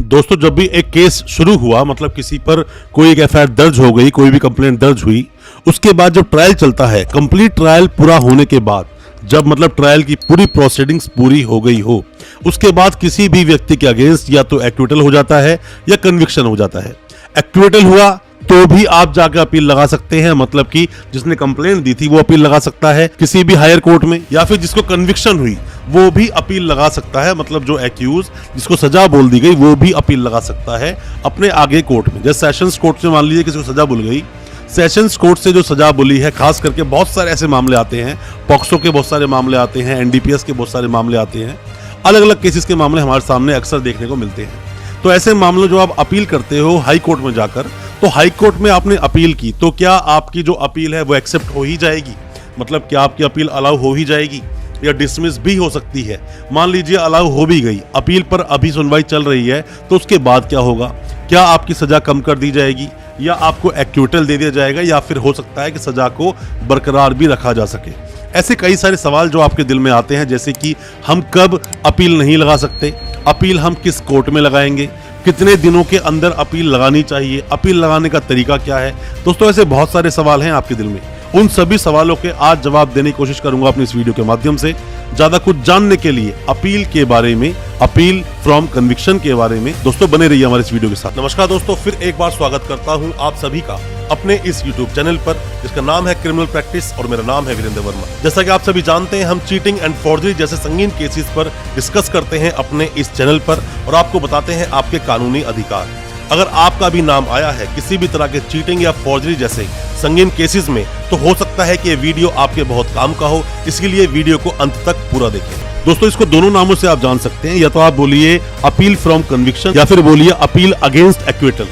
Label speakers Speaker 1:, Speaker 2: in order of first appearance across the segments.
Speaker 1: दोस्तों जब भी एक केस शुरू हुआ, मतलब किसी पर कोई एक एफआईआर दर्ज हो गई, कोई भी कंप्लेंट दर्ज हुई, उसके बाद जब ट्रायल चलता है, कंप्लीट ट्रायल पूरा होने के बाद, जब मतलब ट्रायल की पूरी प्रोसीडिंग्स पूरी हो गई हो, उसके बाद किसी भी व्यक्ति के अगेंस्ट या तो एक्विटल हो जाता है या कन्विक्शन हो जाता है। एक्विटल हुआ तो भी आप जाकर अपील लगा सकते हैं, मतलब कि जिसने कंप्लेंट दी थी वो अपील लगा सकता है किसी भी हायर कोर्ट में, या फिर जिसको कन्विक्शन हुई वो भी अपील लगा सकता है, मतलब जो एक्यूज जिसको सजा बोल दी गई वो भी अपील लगा सकता है अपने आगे कोर्ट में। जैसे सेशंस कोर्ट से मान लीजिए किसी को सजा बोल गई, सेशंस कोर्ट से जो सजा बोली है, खास करके बहुत सारे ऐसे मामले आते हैं, पॉक्सो के बहुत सारे मामले आते हैं, एनडीपीएस के बहुत सारे मामले आते हैं, अलग अलग केसेस के मामले हमारे सामने अक्सर देखने को मिलते हैं। तो ऐसे मामलों जो आप अपील करते हो हाई कोर्ट में जाकर, तो हाई कोर्ट में आपने अपील की तो क्या आपकी जो अपील है वो एक्सेप्ट हो ही जाएगी, मतलब क्या आपकी अपील अलाउ हो ही जाएगी या डिसमिस भी हो सकती है। मान लीजिए अलाउ हो भी गई, अपील पर अभी सुनवाई चल रही है, तो उसके बाद क्या होगा? क्या आपकी सजा कम कर दी जाएगी या आपको एक्विटल दे दिया जाएगा, या फिर हो सकता है कि सजा को बरकरार भी रखा जा सके? ऐसे कई सारे सवाल जो आपके दिल में आते हैं, जैसे कि हम कब अपील नहीं लगा सकते, अपील हम किस कोर्ट में लगाएंगे, कितने दिनों के अंदर अपील लगानी चाहिए, अपील लगाने का तरीका क्या है। दोस्तों ऐसे बहुत सारे सवाल हैं आपके दिल में, उन सभी सवालों के आज जवाब देने की कोशिश करूंगा अपनी इस वीडियो के माध्यम से। ज्यादा कुछ जानने के लिए अपील के बारे में, अपील फ्रॉम कन्विक्शन के बारे में, दोस्तों बने रहिए हमारे इस वीडियो के साथ। नमस्कार दोस्तों, फिर एक बार स्वागत करता हूं आप सभी का अपने इस YouTube चैनल पर, जिसका नाम है क्रिमिनल प्रैक्टिस और मेरा नाम है वीरेंद्र वर्मा। जैसा कि आप सभी जानते हैं, हम चीटिंग एंड फॉर्जरी जैसे संगीन केसेस पर डिस्कस करते हैं अपने इस चैनल पर और आपको बताते हैं आपके कानूनी अधिकार। अगर आपका भी नाम आया है किसी भी तरह के चीटिंग या फॉर्जरी जैसे संगीन केसेस में, तो हो सकता है कि ये वीडियो आपके बहुत काम का हो, इसलिए वीडियो को अंत तक पूरा देखें। दोस्तों इसको दोनों नामों से आप जान सकते हैं, या तो आप बोलिए अपील फ्रॉम कन्विक्शन या फिर बोलिए अपील अगेंस्ट एक्विटल।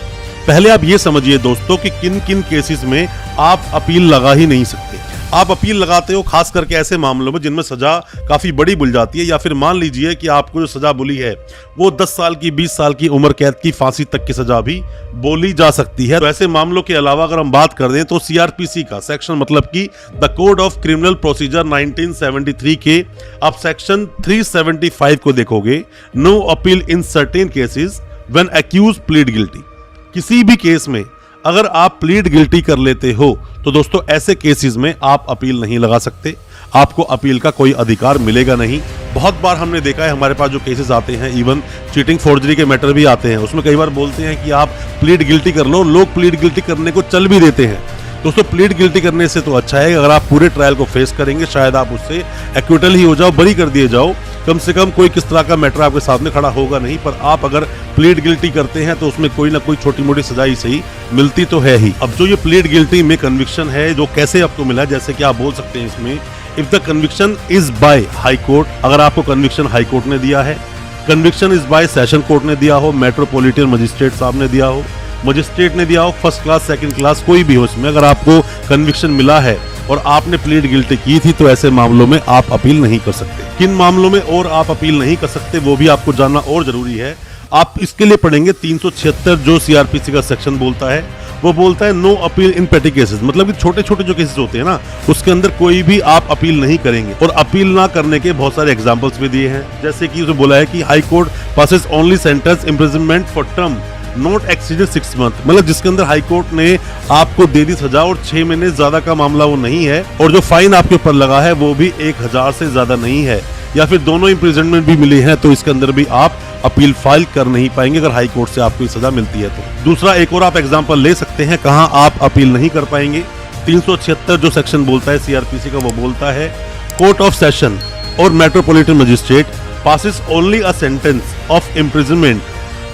Speaker 1: पहले आप ये समझिए दोस्तों कि किन किन केसेस में आप अपील लगा ही नहीं सकते। आप अपील लगाते हो खास करके ऐसे मामलों में जिनमें सजा काफी बड़ी बुल जाती है, या फिर मान लीजिए कि आपको जो सजा बोली है वो 10 साल की, 20 साल की उम्र कैद की, फांसी तक की सजा भी बोली जा सकती है। तो ऐसे मामलों के अलावा अगर हम बात कर दें तो सीआरपीसी का सेक्शन, मतलब कि the code of criminal procedure 1973 के आप सेक्शन 375 को देखोगे, no appeal in certain cases when accused plead guilty. किसी भी केस में अगर आप प्लीड गिल्टी कर लेते हो तो दोस्तों ऐसे केसेस में आप अपील नहीं लगा सकते, आपको अपील का कोई अधिकार मिलेगा नहीं। बहुत बार हमने देखा है, हमारे पास जो केसेस आते हैं, इवन चीटिंग फॉर्जरी के मैटर भी आते हैं, उसमें कई बार बोलते हैं कि आप प्लीड गिल्टी कर लो, लोग प्लीड गिल्टी करने को चल भी देते हैं। दोस्तों प्लीड गिल्टी करने से तो अच्छा है अगर आप पूरे ट्रायल को फेस करेंगे, शायद आप उससे एक्विटल ही हो जाओ, बरी कर दिए जाओ, कम से कम कोई किस तरह का मैटर आपके सामने खड़ा होगा नहीं। पर आप अगर प्लीड गिल्टी करते हैं तो उसमें कोई ना कोई छोटी मोटी सजा ही सही मिलती तो है ही। अब जो ये प्लीड गिल्टी में कन्विक्शन है, जो कैसे आपको मिला, जैसे कि आप बोल सकते हैं इसमें, if the conviction is by high court, अगर आपको कन्विक्शन हाई कोर्ट ने दिया है, conviction is by session court ने दिया हो, मेट्रोपॉलिटन मजिस्ट्रेट साहब ने दिया हो, मजिस्ट्रेट ने दिया हो, फर्स्ट क्लास सेकंड क्लास कोई भी हो, इसमें अगर आपको कन्विक्शन मिला है और आपने प्लीड गिल्टी की थी, तो ऐसे मामलों में आप अपील नहीं कर सकते। किन मामलों में और आप अपील नहीं कर सकते वो भी आपको जानना और जरूरी है। आप इसके लिए पढ़ेंगे 376 जो सीआरपीसी का सेक्शन बोलता है, वो बोलता है नो अपील इन पेटी केसेस, मतलब कि छोटे छोटे जो केसेस होते हैं ना, उसके अंदर कोई भी आप अपील नहीं करेंगे। और अपील ना करने के बहुत सारे एग्जांपल्स भी दिए हैं, जैसे कि उसने बोला है कि high court passes only sentence imprisonment for term not exceeded 6 month, मतलब जिसके अंदर हाई कोर्ट ने आपको दे दी सजा और 6 महीने ज्यादा का मामला वो नहीं है, और जो फाइन आपके ऊपर लगा है वो भी 1000 से ज्यादा नहीं है, या फिर दोनों इम्प्रिजनमेंट भी मिली है, तो इसके अंदर भी आप अपील फाइल कर नहीं पाएंगे अगर हाई कोर्ट से आपको सजा मिलती है तो। दूसरा एक और आप एग्जांपल ले सकते हैं कहां आप अपील नहीं कर पाएंगे। 376 जो सेक्शन बोलता है सीआरपीसी का, वो बोलता है कोर्ट ऑफ सेशन और metropolitan magistrate passes only a sentence of imprisonment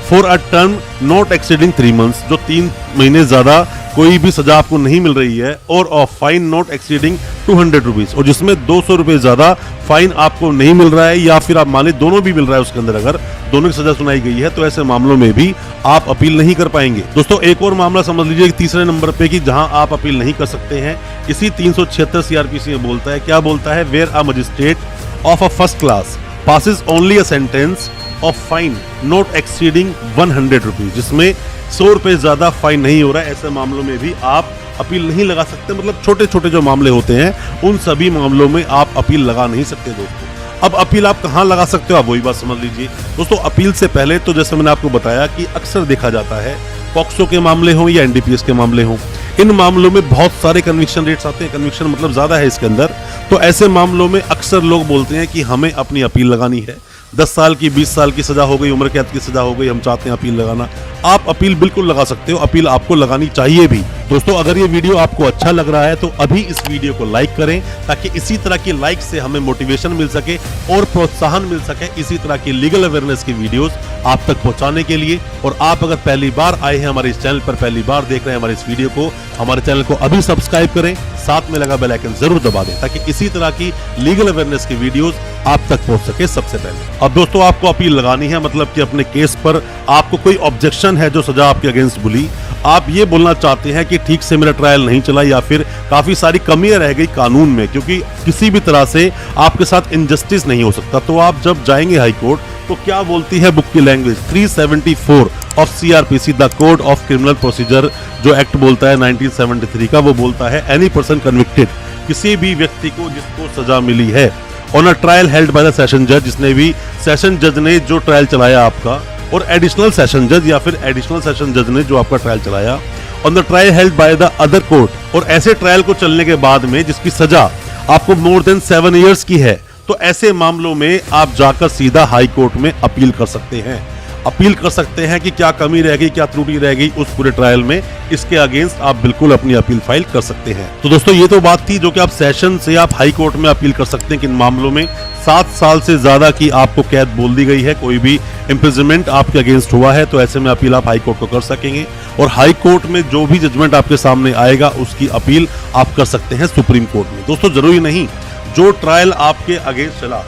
Speaker 1: for a term not exceeding 3 months, जो 3 महीने ज्यादा कोई भी सजा आपको नहीं मिल रही है, और of fine not exceeding 200 rupees, और जिसमें 200 रुपए ज्यादा फाइन आपको नहीं मिल रहा है, या फिर आप माने दोनों भी मिल रहा है उसके अंदर, अगर दोनों की सजा सुनाई गई है, तो ऐसे मामलों में भी आप अपील नहीं कर पाएंगे। दोस्तों एक और मामला समझ लीजिए तीसरे नंबर पे कि जहां आप अपील नहीं कर सकते हैं, इसी 376 सीआरपीसी में बोलता है, क्या बोलता है, where a magistrate of a first class passes only a sentence of fine not exceeding 100 rupees, जिसमें 100 रुपए ज्यादा फाइन नहीं हो रहा है, ऐसे मामलों में भी आप अपील नहीं लगा सकते। मतलब छोटे छोटे जो मामले होते हैं उन सभी मामलों में आप अपील लगा नहीं सकते दोस्तों। अब अपील आप कहाँ लगा सकते हो, आप वही बात समझ लीजिए दोस्तों। अपील से पहले तो जैसे मैंने आपको बताया कि अक्सर देखा जाता है पॉक्सो के मामले हों या एनडीपीएस के मामले हों, इन मामलों में बहुत सारे कन्विक्शन रेट्स आते हैं, कन्विक्शन मतलब ज्यादा है इसके अंदर। तो ऐसे मामलों में अक्सर लोग बोलते हैं कि हमें अपनी अपील लगानी है, 10 साल की 20 साल की सजा हो गई, उम्र कैद की सजा हो गई, हम चाहते हैं अपील लगाना। आप अपील बिल्कुल लगा सकते हो, अपील आपको लगानी चाहिए भी। दोस्तों अगर ये वीडियो आपको अच्छा लग रहा है तो अभी इस वीडियो को लाइक करें, ताकि इसी तरह की लाइक से हमें मोटिवेशन मिल सके और प्रोत्साहन मिल सके इसी तरह की लीगल अवेयरनेस की वीडियोस आप तक पहुंचाने के लिए। और आप अगर पहली बार आए हैं हमारे इस चैनल पर, पहली बार देख रहे हैं हमारे इस वीडियो को, हमारे चैनल को अभी सब्सक्राइब करें, साथ में लगा बेल आइकन जरूर दबा दें, ताकि इसी तरह की लीगल अवेयरनेस की वीडियोस आप तक पहुंच सके सबसे पहले। अब दोस्तों आपको अपील लगानी है, मतलब कि अपने केस पर आपको कोई ऑब्जेक्शन है जो सजा आपके अगेंस्ट बोली, आप ये बोलना चाहते हैं कि ठीक से मेरा ट्रायल नहीं चला या फिर काफी सारी कमियां रह गई कानून में, क्योंकि किसी भी तरह से आपके साथ इनजस्टिस नहीं हो सकता। तो आप जब जाएंगे हाई कोर्ट तो क्या बोलती है बुक की language, 374 of CrPC, the code of criminal procedure, जो एक्ट बोलता है 1973 का, वो बोलता है एनी पर्सन कन्विक्टेड, किसी भी व्यक्ति को जिसको सजा मिली है on a trial held by the session जज, जिसने भी सेशन जज ने जो ट्रायल चलाया आपका, और एडिशनल सेशन जज या फिर एडिशनल सेशन जज ने जो आपका ट्रायल चलाया, on the trial held by the other court, और ऐसे ट्रायल को चलने के बाद में जिसकी सजा आपको मोर देन 7 इयर्स की है, तो ऐसे मामलों में आप जाकर सीधा हाई कोर्ट में अपील कर सकते हैं। अपील कर सकते हैं कि क्या कमी रह गई, क्या त्रुटि रह गई उस पूरे ट्रायल में, इसके अगेंस्ट आप बिल्कुल अपनी अपील फाइल कर सकते हैं। तो दोस्तों ये तो बात थी जो कि आप सेशन से आप हाई कोर्ट में अपील कर सकते हैं कि इन मामलों में 7 साल से ज्यादा की आपको कैद बोल दी गई है, कोई भी इम्प्रिजनमेंट आपके अगेंस्ट हुआ है, तो ऐसे में अपील आप हाई कोर्ट को कर सकेंगे। और हाई कोर्ट में जो भी जजमेंट आपके सामने आएगा उसकी अपील आप कर सकते हैं सुप्रीम कोर्ट में। दोस्तों जरूरी नहीं जो ट्रायल आपके अगेंस्ट चला,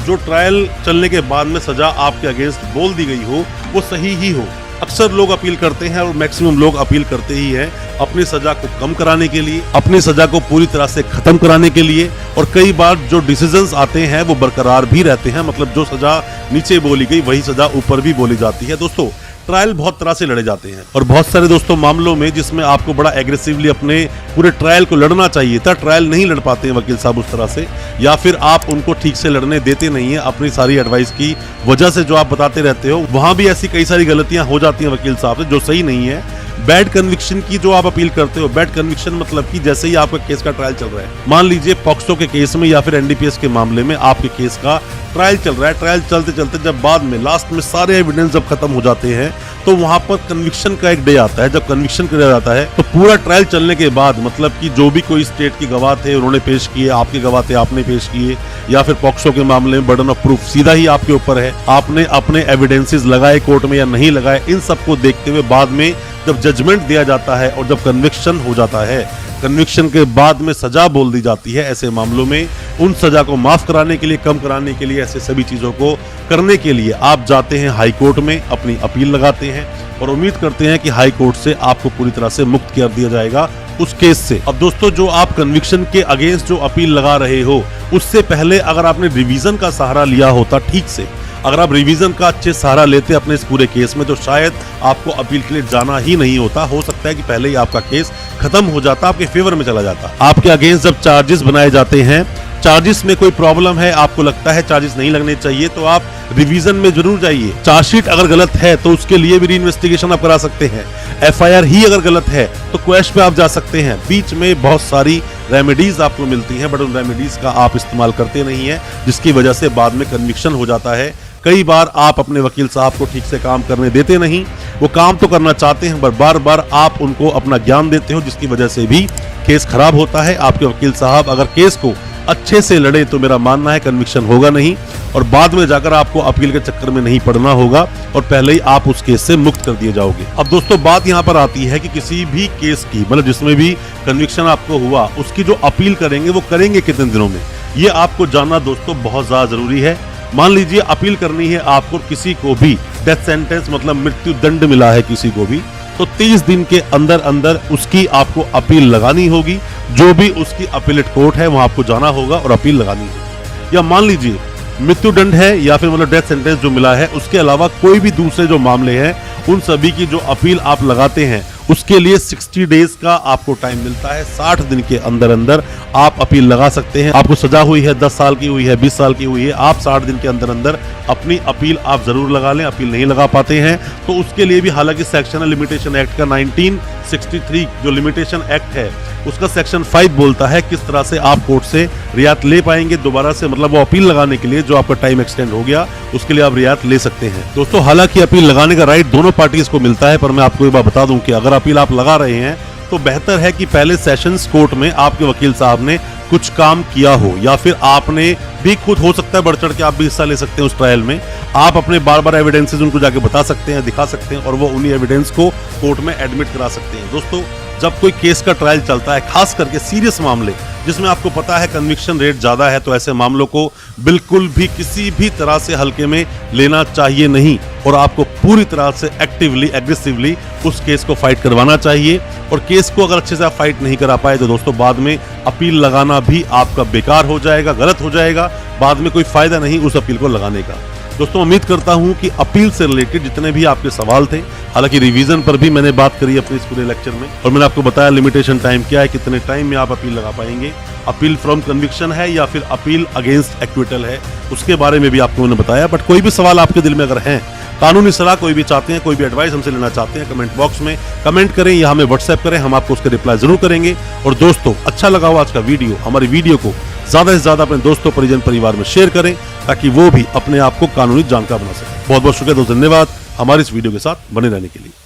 Speaker 1: जो ट्रायल चलने के बाद में सजा आपके अगेंस्ट बोल दी गई हो वो सही ही हो। अक्सर लोग अपील करते हैं और मैक्सिमम लोग अपील करते ही हैं अपनी सजा को कम कराने के लिए, अपनी सजा को पूरी तरह से खत्म कराने के लिए। और कई बार जो डिसीजंस आते हैं वो बरकरार भी रहते हैं, मतलब जो सजा नीचे बोली गई वही सजा ऊपर भी बोली जाती है। दोस्तों ट्रायल बहुत तरह से लड़े जाते हैं और बहुत सारे दोस्तों मामलों में जिसमें आपको बड़ा एग्रेसिवली अपने पूरे ट्रायल को लड़ना चाहिए था, ट्रायल नहीं लड़ पाते हैं वकील साहब उस तरह से, या फिर आप उनको ठीक से लड़ने देते नहीं है अपनी सारी एडवाइस की वजह से जो आप बताते रहते हो। वहां भी ऐसी कई सारी गलतियां हो जाती हैं वकील साहब से जो सही नहीं है। बैड कन्विक्शन की जो आप अपील करते हो, बैड कन्विक्शन मतलब कि जैसे ही आपका केस का ट्रायल चल रहा है, मान लीजिए पॉक्सो के केस में या फिर एनडीपीएस के मामले में आपके केस का ट्रायल चल रहा है, ट्रायल चलते चलते जब बाद में लास्ट में सारे एविडेंस जब खत्म हो जाते हैं तो वहां पर कन्विक्शन का एक डे आता है। जब कन्विक्शन किया जाता है तो पूरा ट्रायल चलने के बाद, मतलब कि जो भी कोई स्टेट के गवाह थे उन्होंने पेश किए, आपके गवाह थे आपने पेश किए, या फिर पॉक्सो के मामले में बर्डन ऑफ प्रूफ सीधा ही आपके ऊपर है, आपने अपने एविडेंसेस लगाए कोर्ट में या नहीं लगाए, इन सबको देखते हुए बाद में जब जजमेंट दिया जाता है और जब कन्विक्शन हो जाता है, कन्विक्शन के बाद में सजा बोल दी जाती है, ऐसे मामलों में उन सजा को माफ कराने के लिए, कम कराने के लिए, ऐसे सभी चीजों को करने के लिए आप जाते हैं हाई कोर्ट में, अपनी अपील लगाते हैं और उम्मीद करते हैं कि हाई कोर्ट से आपको पूरी तरह से मुक्त कर दिया जाएगा उस केस से। अब दोस्तों जो आप कन्विक्शन के अगेंस्ट जो अपील लगा रहे हो, उससे पहले अगर आपने रिवीजन का सहारा लिया होता ठीक से, अगर आप रिवीजन का अच्छे सहारा लेते अपने इस पूरे केस में, तो शायद आपको अपील के लिए जाना ही नहीं होता। हो सकता है कि पहले ही आपका केस खत्म हो जाता, आपके फेवर में चला जाता। आपके अगेंस्ट जब चार्जेस बनाए जाते हैं, चार्जेस में कोई प्रॉब्लम है, आपको लगता है चार्जेस नहीं लगने चाहिए, तो आप रिवीजन में जरूर जाइए। चार्जशीट अगर गलत है तो उसके लिए भी री-इन्वेस्टिगेशन आप करा सकते हैं। एफआईआर ही अगर गलत है तो क्वेश पे आप जा सकते हैं। बीच में बहुत सारी रेमेडीज आपको मिलती हैं, बट उन रेमेडीज का आप इस्तेमाल करते नहीं है, जिसकी वजह से बाद में कन्विक्शन हो जाता है। कई बार आप अपने वकील साहब को ठीक से काम करने देते नहीं, वो काम तो करना चाहते हैं पर बार बार आप उनको अपना ज्ञान देते हो, जिसकी वजह से भी केस खराब होता है। आपके वकील साहब अगर केस को अच्छे से लड़े तो मेरा मानना है कन्विक्शन होगा नहीं और बाद में जाकर आपको अपील के चक्कर में नहीं पड़ना होगा और पहले ही आप उस केस से मुक्त कर दिए जाओगे। अब दोस्तों बात यहाँ पर आती है कि किसी भी केस की, मतलब जिसमें भी कन्विक्शन आपको हुआ, उसकी जो अपील करेंगे वो करेंगे कितने दिनों में, ये आपको जानना दोस्तों बहुत ज्यादा जरूरी है। मान लीजिए अपील करनी है आपको, किसी को भी डेथ सेंटेंस मतलब मृत्यु दंड मिला है किसी को भी, तो 30 दिन के अंदर अंदर उसकी आपको अपील लगानी होगी। जो भी उसकी अपीलेट कोर्ट है वहां आपको जाना होगा और अपील लगानी होगी। या मान लीजिए मृत्यु दंड है या फिर मतलब डेथ सेंटेंस जो मिला है, उसके अलावा कोई भी दूसरे जो मामले हैं उन सभी की जो अपील आप लगाते हैं उसके लिए 60 डेज का आपको टाइम मिलता है। 60 दिन के अंदर अंदर आप अपील लगा सकते हैं। आपको सजा हुई है, 10 साल की हुई है, 20 साल की हुई है, आप 60 दिन के अंदर अंदर अपनी अपील आप जरूर लगा लें। अपील नहीं लगा पाते हैं तो उसके लिए भी हालांकि सेक्शन है लिमिटेशन एक्ट का 1963 जो लिमिटेशन एक्ट है उसका सेक्शन 5 बोलता है किस तरह से आप कोर्ट से रियायत ले पाएंगे दोबारा से, मतलब वो अपील लगाने के लिए जो आपका टाइम एक्सटेंड हो गया उसके लिए आप रियायत ले सकते हैं। दोस्तों हालांकि अपील लगाने का राइट दोनों पार्टीज को मिलता है, पर मैं आपको एक बात बता दूं कि अगर अपील आप लगा रहे हैं तो बेहतर है कि पहले सेशंस कोर्ट में आपके वकील साहब ने कुछ काम किया हो, या फिर आपने भी खुद हो सकता है बढ़ चढ़ के आप भी हिस्सा ले सकते हैं उस ट्रायल में। आप अपने बार बार एविडेंसेस उनको जाके बता सकते हैं, दिखा सकते हैं और वो उन्हीं एविडेंस को कोर्ट में एडमिट करा सकते हैं। दोस्तों जब कोई केस का ट्रायल चलता है, खास करके सीरियस मामले जिसमें आपको पता है कन्विक्शन रेट ज्यादा है, तो ऐसे मामलों को बिल्कुल भी किसी भी तरह से हल्के में लेना चाहिए नहीं और आपको पूरी तरह से एक्टिवली एग्रेसिवली उस केस को फाइट करवाना चाहिए। और केस को अगर अच्छे से आप फाइट नहीं करा पाए तो दोस्तों बाद में अपील लगाना भी आपका बेकार हो जाएगा, गलत हो जाएगा, बाद में कोई फायदा नहीं उस अपील को लगाने का। दोस्तों उम्मीद करता हूं कि अपील से रिलेटेड जितने भी आपके सवाल थे, हालांकि रिवीजन पर भी मैंने बात करी अपने इस पूरे लेक्चर में और मैंने आपको बताया लिमिटेशन टाइम क्या है, कितने टाइम में आप अपील लगा पाएंगे, अपील फ्रॉम कन्विक्शन है या फिर अपील अगेंस्ट एक्विटल है, उसके बारे में भी आपको मैंने बताया। बट कोई भी सवाल आपके दिल में अगर हैं, कानूनी सलाह कोई भी चाहते हैं, कोई भी एडवाइस हमसे लेना चाहते हैं, कमेंट बॉक्स में कमेंट करें या हमें व्हाट्सएप करें, हम आपको उसके रिप्लाई जरूर करेंगे। और दोस्तों अच्छा लगा हो आज का वीडियो, हमारी वीडियो को ज्यादा से ज्यादा अपने दोस्तों परिजन परिवार में शेयर करें ताकि वो भी अपने आप को कानूनी जानकार बना सके। बहुत बहुत शुक्रिया दोस्तों, धन्यवाद हमारी इस वीडियो के साथ बने रहने के लिए।